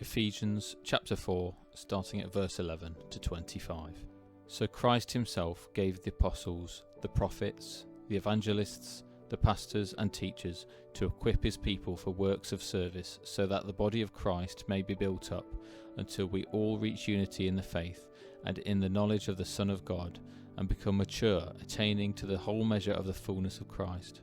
Ephesians chapter 4, starting at verse 11 to 25. So Christ himself gave the apostles, the prophets, the evangelists, the pastors and teachers to equip his people for works of service, so that the body of Christ may be built up until we all reach unity in the faith and in the knowledge of the Son of God, and become mature, attaining to the whole measure of the fullness of Christ.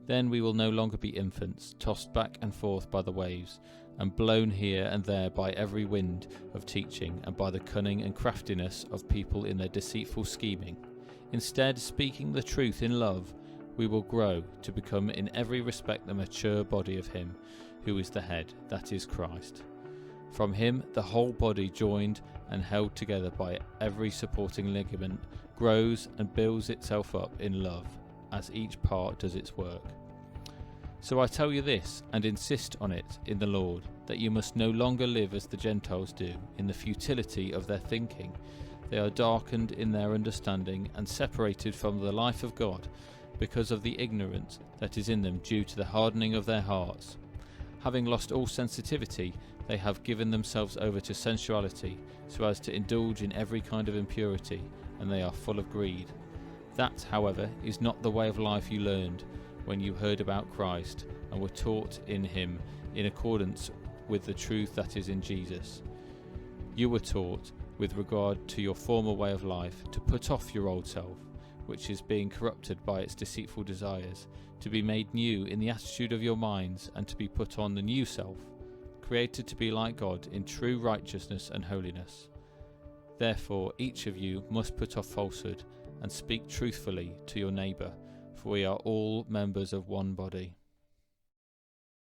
Then we will no longer be infants, tossed back and forth by the waves, and blown here and there by every wind of teaching, and by the cunning and craftiness of people in their deceitful scheming. Instead, speaking the truth in love, we will grow to become in every respect the mature body of him who is the head, that is Christ. From him the whole body, joined and held together by every supporting ligament, grows and builds itself up in love, as each part does its work. So I tell you this, and insist on it in the Lord, that you must no longer live as the Gentiles do, in the futility of their thinking. They are darkened in their understanding and separated from the life of God, because of the ignorance that is in them due to the hardening of their hearts. Having lost all sensitivity, they have given themselves over to sensuality, so as to indulge in every kind of impurity, and they are full of greed. That, however, is not the way of life you learned when you heard about Christ and were taught in him in accordance with the truth that is in Jesus. You were taught, with regard to your former way of life, to put off your old self, which is being corrupted by its deceitful desires, to be made new in the attitude of your minds, and to be put on the new self, created to be like God in true righteousness and holiness. Therefore each of you must put off falsehood, and speak truthfully to your neighbour, for we are all members of one body.